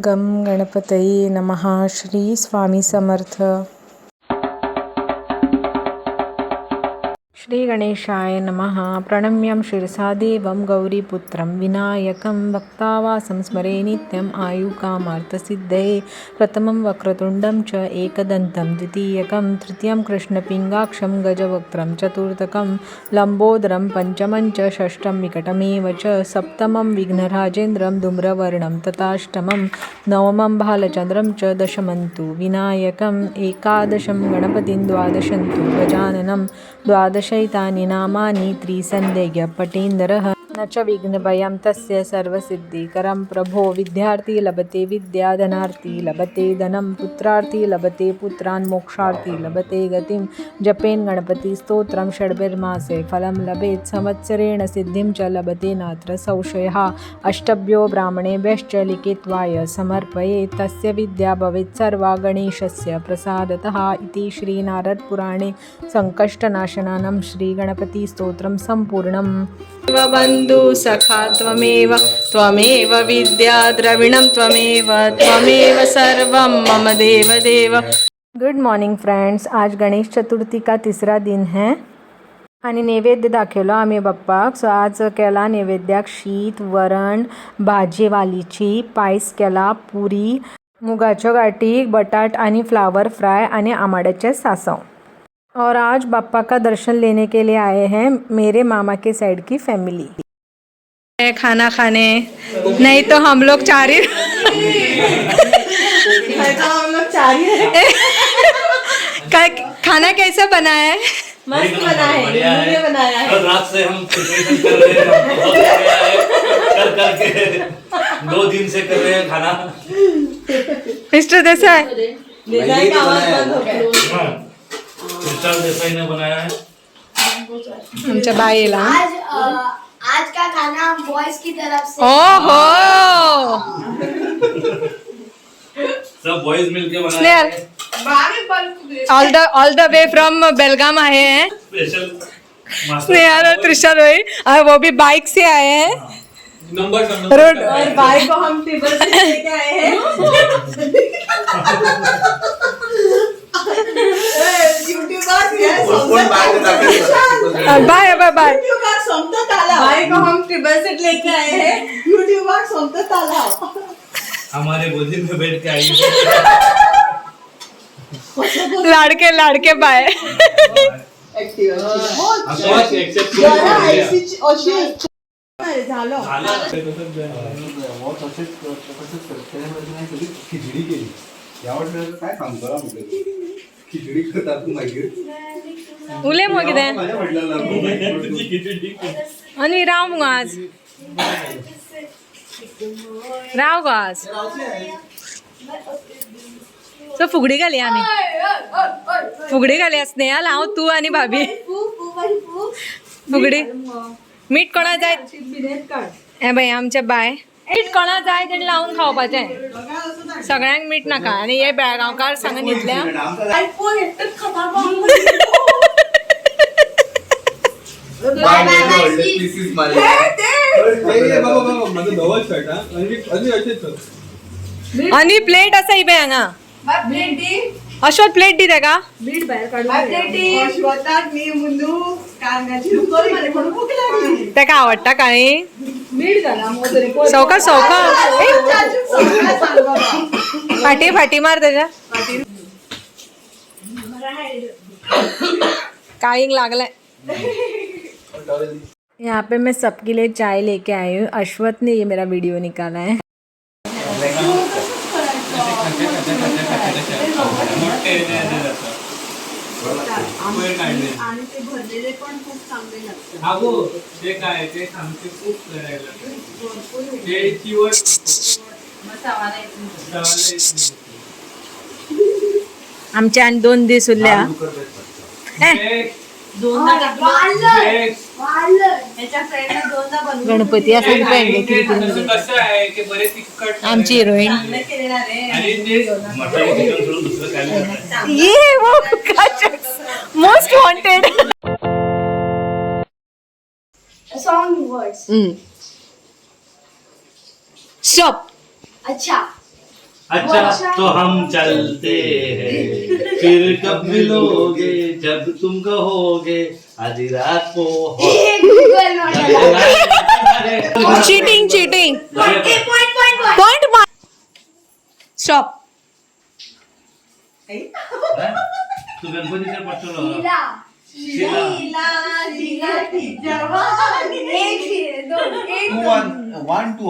गम गणपतये नमः. श्री स्वामी समर्थ. श्री गणेशाय नमः. प्रणम्यं शिरसा देवं गौरीपुत्रं विनायकं भक्तावासं स्मरे नित्यम् आयुकामार्थसिद्धये. प्रथमं वक्रतुण्डं च एकदन्तं द्वितीयकं तृतीयं कृष्णपिङ्गाक्षं गजवक्त्रं चतुर्थकं लम्बोदरं पंचमं च षष्ठं विकटमेव च सप्तमं विघ्नराजेन्द्रं धूम्रवर्णं तथाष्टमं नवमं भालचन्द्रं च दशमं तु विनायकम् एकादशं गणपतिं द्वादशं तु गजाननं द्वादशैतानि नामानि त्रिसन्देह्य पठेन्दरः न च विघ्नभयं तस्य सर्वसिद्धिकरं. प्रभो विद्यार्थी लभते विद्या, धनार्थी लभते धनं, पुत्रार्थी लभते पुत्रान्, मोक्षार्थी लभते गतिं. जपेन गणपति स्तोत्रं षड्भिर्मासे फलं लभेत्, संवत्सरेण सिद्धिं च लभते नात्र संशयः. अष्टभ्यो ब्राह्मणेभ्यश्च लिखित्वाय समर्पयेत्, तस्य विद्या भवेत् सर्वा गणेशस्य प्रसादतः. इति श्रीनारदपुराणे संकष्टनाशनानं श्रीगणपतिस्तोत्रं सम्पूर्णम्. बन्धु सखा त्वमेव त्वमेव विद्या द्रविणं त्वमेव सर्वं मम देव देव. Good morning friends. आज गणेश चतुर्थी का तिसरा दिन है आणि नैवेद्य दाखवलो आम्ही बाप्पाक. सो आज केला नैवेद्याक शीत, वरण, भाजीवालीची, पायस केला, पुरी, मुगाच्यो गाठी, बटाट आणि फ्लावर फ्राय आणि आमाड्याचे सासव. और आज बाप्पा का दर्शन लेने के लिए आए हैं मेरे मामा के साइड की फैमिली. खाना खाने नहीं तो हम लोग चार ही खाना कैसा बना है? मस्त बना है, बनाया है. कल रात से हम प्रिपरेशन कर रहे हैं, बहुत कर करके 2 दिन से कर रहे हैं खाना. मिस्टर देसाई का आवाज बंद हो गया. मिस्टर देसाई ने बनाया है. आमच्या बाईला आज का खाना बॉयज की तरफ से. ओहो सब बॉयज मिलके बनाए हैं. ऑल द वे फ्रॉम बेलगाम आए हैं स्पेशल स्नेहा और त्रिशा रोई, और वो भी बाइक से आए हैं. नंबर रोड और बाइक को हम टेबल से लेके आए हैं. Bye bye bye. बाइक को हम टेबल से लेके आए हैं. यूट्यूबर सोमता तालाव. हमारे गोदी में बैठ के आई. लाडके लाडके बाय. खिचडी केली यावर काय सांगतो खिचडी करतात माहिती उले मग कितें माझ्या वडिलांना अन्वी राव मग आज राव गो आज. सो फुगडी घाली आम्ही. फुगडी घाली स्नेहा, हांव तू आणि भाभी. फुगडी. मीठ कोणा जाय हे बाय आमच्या बाय. मीठ कोणा जाय तेणी लावून खावपाचें. सगळ्यांक मीठ नाका. आणि हे बेळगांवकार सांगून इतल्या आणि प्लेट आसा इबे हांगा. अशोत प्लेट दी तेका. तेका आवडटा काळी. सवका सवका फाटी फाटी मार त्याच्या. काळींग लागलाय. यहाँ पे मैं सबके लिए चाय लेके आई हूँ. अश्वत ने ये मेरा वीडियो निकाला है. आणि ते भरलेले पण खूप चांगले लागतात. ते काय ते सांगते खूप करायला ते चिवट आमच्या आणि 2 दिवस उरल्या. गणपती असं कसं आहे की बरेच तिखट आमची हिरोईन आणि ते मटण चिकन सोडून दुसरं काय ये वो most wanted. Song words. Stop. अच्छा अच्छा तो हम चलते हैं, फिर कब मिलोगे जब तुम कहोगे आधी रात को चीटिंग चीटिंग पॉइंट स्टॉप तू गणपतीच्या पटलो वन टू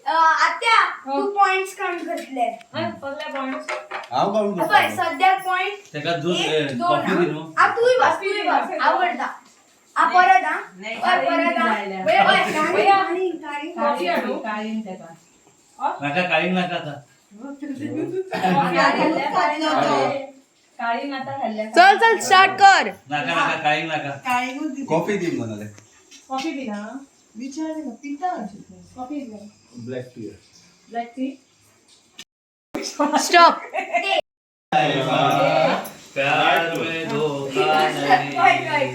आत्या तू पॉइंट्स काउंट करतले हांव काढून पळय सध्या पॉइंट त्याका दूध 1 2 कॉफी दिनो तूय बस आवडता परत परत नका काळी नका आता चल चल स्टार्ट कर नका काळी नका कॉफी दी म्हणाले ब्लॅक टी स्टॉप प्यार में धोखा नहीं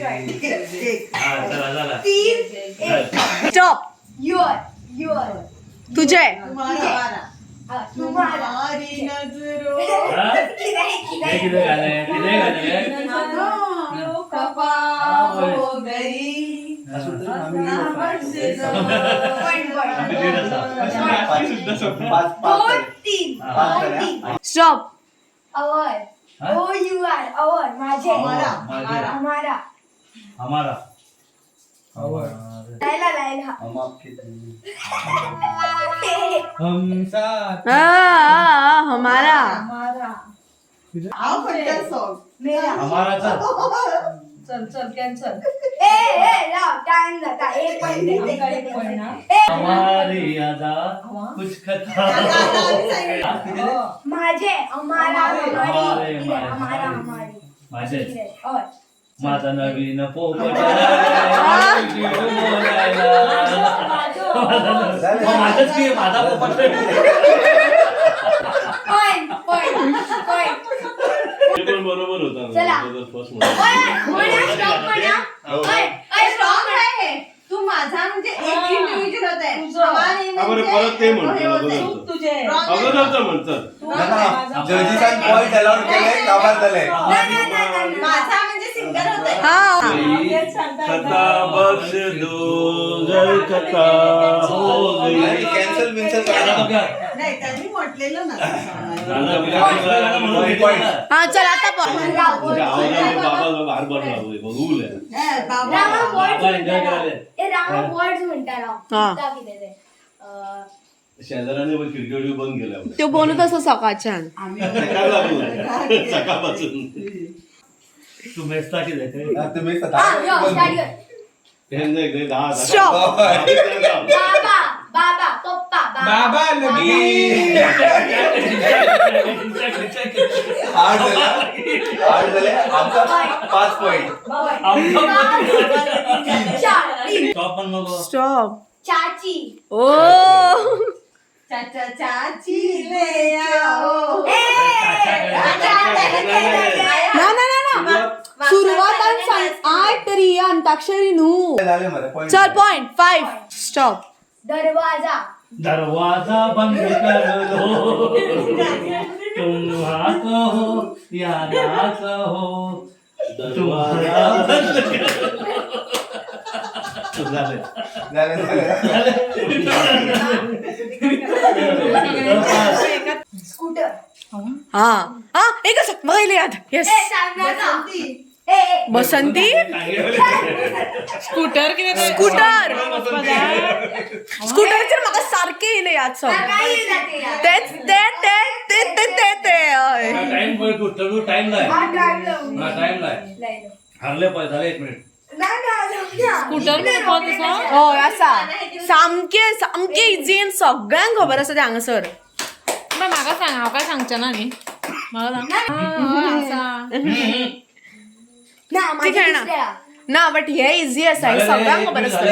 चला चला 3 स्टॉप युअर तुझे तुम्हारा किती stop our O U R our माझे हमारा हमारा लायला हम आपके हम साथ हमारा मेरा हमारा कॅन्सल ए लाव टाइम जाता 1 पॉइंट हमारी अदा कुछ खता माझे हमारा हमारे, हमारा हमारी माझे और माझा नवीन पोपट माझच की माझा पोपट पॉइंट बरोबर होता चला. फर्स्ट स्टॉप तू माझा म्हणजे एक इंडिव्हिज्युअल होत आहे परत ते म्हणतो अगोदरच म्हणतात जर्जीसान पॉइंट अलाउड केले काबार झाले माझा म्हणजे सिंगर होत आहे खता बख्श दो जर खता हो गई कॅन्सल विन्सल नाही त्यांनी म्हटलेलं ना पॉइंट चल आता बाबा बाहेर बनला रूल आहे रामा वर्ड्स म्हणता राव शेजाऱ्याने खिडकी बंद केल्या तो बोलत असतो सकाळच्यान सकाळपासून तू मेसता की देते तुम्ही स्टॉप बाबा पप्पा बाबा लगी आठ झाले आमचा 5 पॉइंट टॉप पण नको स्टॉप चाची ओ चाचा चाची ले आओ ना ना ना ना सुरुवात आठ तरी अंताक्षरी न्हू झाले मला पॉइंट चल पॉइंट 5 स्टॉप दरवाजा दरवाजा बंद कर दो तुम हाँ कहो या ना कहो दरवाजा बंद झाले स्कूटर हा हा एकच बघायला याद येस बसंती स्कूटर स्कूटर स्कूटरचे म्हाका सारखे येयले याद सो तेच ते ते ते ते ते ते हय टाइम तू टाइम लाय टाइम लाय हारले पळय झाले 1 मिनिट स्कूटर हय आसा सामके सामके इझी आनी सगळ्यांक खबर आसा ते हांगासर म्हाका सांग हांव काय सांगचें ना न्ही म्हाका ती खेळना ना बट हे इझी आसा हे सगळ्यांक खबर आसता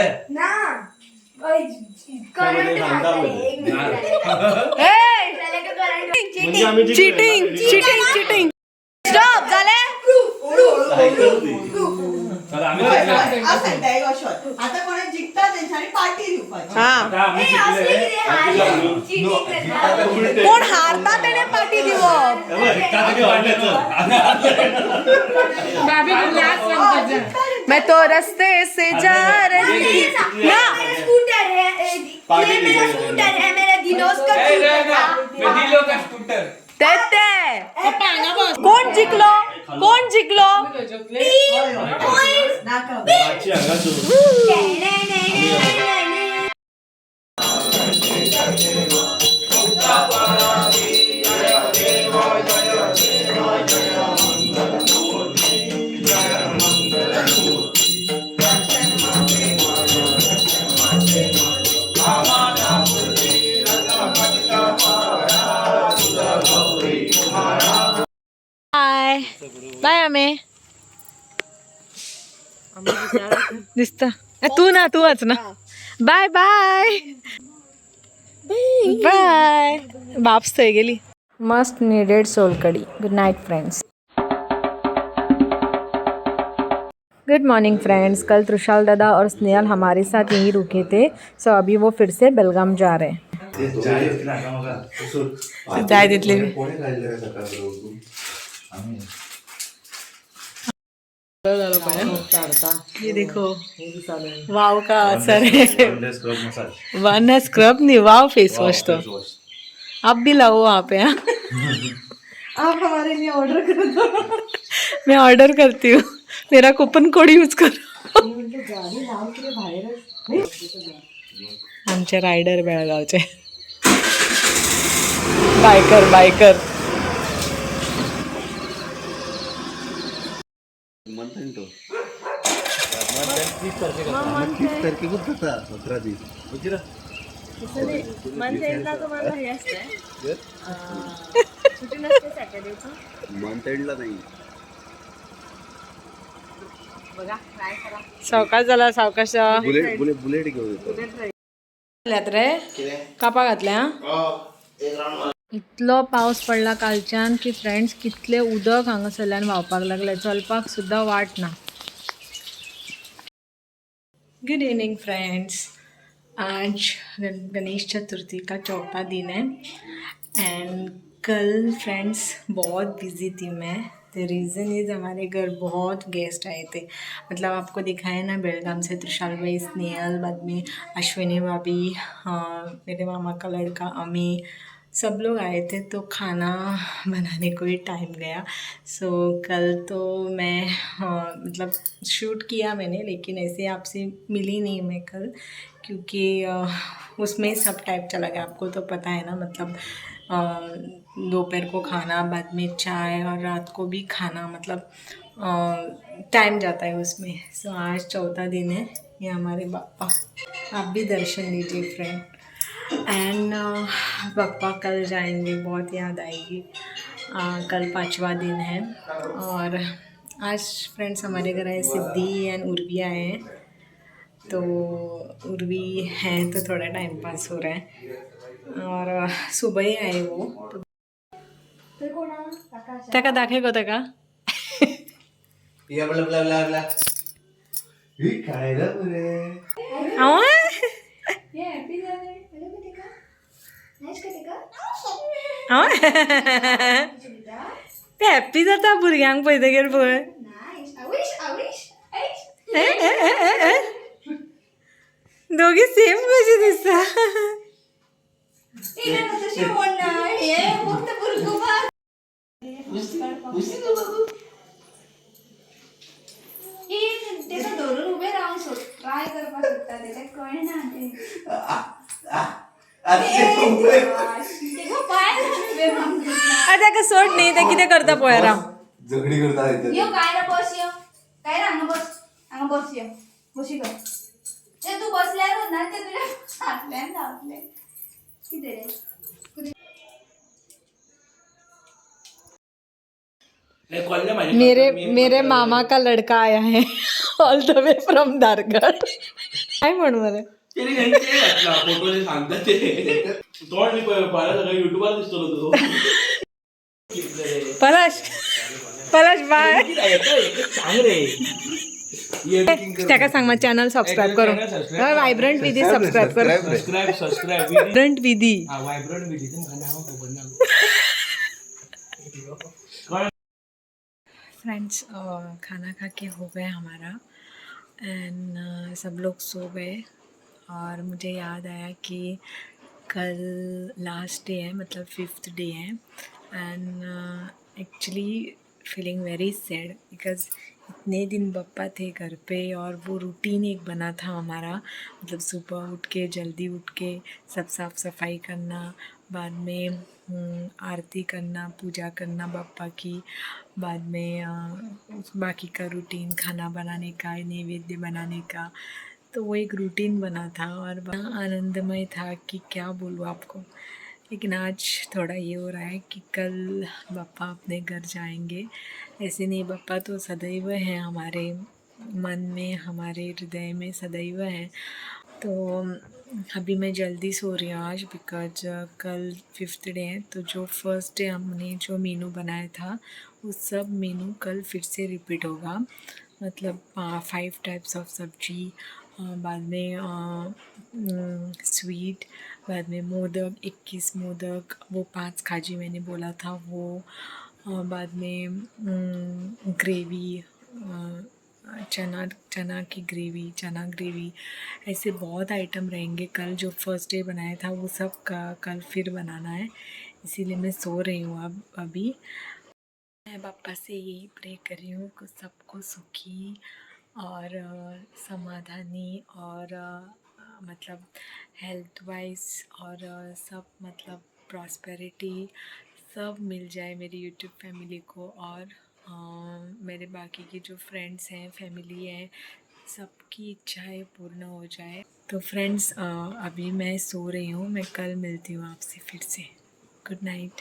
चीटिंग चीटिंग चीटिंग स्टॉप झाले बरं, आम्ही शिकले. आता कोणी जिंकता त्यांच्यानी पार्टी दिवपाची. आता आम्ही शिकले. कोण हारता त्याने पार्टी दिवप. मैं तो रस्ते से जा रही मेरा स्कूटर है, ये मेरा स्कूटर है, मेरे दिलों का स्कूटर। कोण जिंकलो कोण जिंकलो. बाय आम्ही दिसत तू ना तू वाच ना. Bye bye bye. बाप्स थंय गेली. Must needed solkadhi. Good Knight friends. Good morning friends. कल त्रिशाल दादा और स्नेहल हमारे साथ यहीं रुके थे. सो अभी वो फिर से बेलगाम जा रहे हैं. चाय तिथली ये देखो वाव का असर है. वन स्क्रब नहीं वाव फेस वॉश. तो आप भी लाओ वहाँ पे. हाँ आप हमारे लिए ऑर्डर कर दो. मैं ऑर्डर करती हूँ. मेरा कूपन कोड यूज करो. आमचे रायडर बेळगावचे बायकर. सावकाश झाला. सावकाश बुलेट घेऊन रे कापा घातल्या. इतलो पावस पडला कालच्यान की फ्रेंड्स कितले उदक हांगासरल्यान व्हांवपाक लागले. चलपाक सुद्धा वाट ना. Good evening friends. आज गणेश चतुर्थी का चौथा दिन है एंड कल फ्रेंड्स बहुत बिजी थी मैं. द रीज़न इज़ हमारे घर बहुत गेस्ट आए थे. मतलब आपको दिखाया ना बेलगाम से त्रिशाल भाई, स्नेहल, बाद में अश्विनी भाभी, मेरे मामा का लड़का अमी, सब लोग आए थे. तो खाना बनाने को ही टाइम गया. सो कल तो मैं मतलब शूट किया मैंने, लेकिन ऐसे आपसे मिली नहीं मैं कल, क्योंकि उसमें सब टाइप चला गया. आपको तो पता है ना, मतलब दोपहर को खाना, बाद में चाय और रात को भी खाना, मतलब टाइम जाता है उसमें. सो आज चौथा दिन है. ये हमारे पापा, आप भी दर्शन दीजिए फ्रेंड. एंड पापा कल जाएंगे, बहुत याद आएगी. कल 5वां दिन है. और आज फ्रेंड्स हमारे घर आए सिद्धि एंड उर्वी आए हैं. तो उर्वी है तो थोड़ा टाइम पास हो रहा है. और सुबह ही आए वो. त्याका दाखव त्याका काय ते हॅप्पी जाता भुरग्यांक पळयतकीर पळय. दोघी सेम कशी दिसता. धरून उभे राहून ट्राय करपाक सोदता ते कळना. ताका सोड न्ही, ते कितें करता पळय राव. झगडी करता. यो काय रे बस यो काय रे हांगा बस यो बशी कर. ते तू बसल्यावर ना ते तुला हातल्यान धावतले कितें रे. मेरे मामा का लड़का आया है ऑल द वे फ्रॉम दारगड. काय म्हणू बरं. फोटो सांगतात ते तोंड युट्यूबवर दिसतो. पलाश बाय. सांग रे. त्याका सांग मग चॅनल सबस्क्राईब करू वायब्रंट विधी सबस्क्राईब करू सबस्क्राइब वायब्रंट विधी वाइब्रेंट विधि तुम नाव को बनना फ्रेंड्स खाना खा के हो गया हमारा एंड सब लोग सो गए और मुझे याद आया कि कल लास्ट डे है मतलब 5th डे है end actually feeling very sad because इतने दिन पप्पा थे घर पे और वो रूटीन एक बना था हमारा मतलब सुबह उठ के जल्दी उठ के सब साफ़ सफाई करना बाद में आरती करना पूजा करना पप्पा की बाद में बाकी का रूटीन खाना बनाने का नैवेद्य बनाने का तो वो एक रूटीन बना था और बड़ा आनंदमय था कि क्या बोलूँ आपको। लेकिन आज थोड़ा ये हो रहा है कि कल पापा अपने घर जाएंगे। ऐसे नहीं, पापा तो सदैव हैं हमारे मन में, हमारे हृदय में सदैव हैं। तो अभी मैं जल्दी सो रही हूँ आज बिकॉज कल 5th डे है। तो जो फर्स्ट डे हमने जो मेनू बनाया था वो सब मेनू कल फिर से रिपीट होगा। मतलब 5 टाइप्स ऑफ सब्जी, बाद में स्वीट, बाद में मोदक 21 मोदक, वो 5 खाजी मैंने बोला था वो, बाद में ग्रेवी, चना की ग्रेवी, चना ग्रेवी, ऐसे बहुत आइटम रहेंगे। कल जो फर्स्ट डे बनाया था वो सब का कल फिर बनाना है, इसीलिए मैं सो रही हूँ अब अभी। मैं पापा से यही प्रे कर रही हूँ कि सबको सुखी और समाधानी और मतलब हेल्थ वाइज और सब मतलब प्रॉस्पेरिटी सब मिल जाए मेरी यूट्यूब फैमिली को और मेरे बाकी की जो फ्रेंड्स हैं, फैमिली है, सबकी इच्छाएं पूर्ण हो जाए। तो फ्रेंड्स अभी मैं सो रही हूँ, मैं कल मिलती हूँ आपसे फिर से। Good Knight.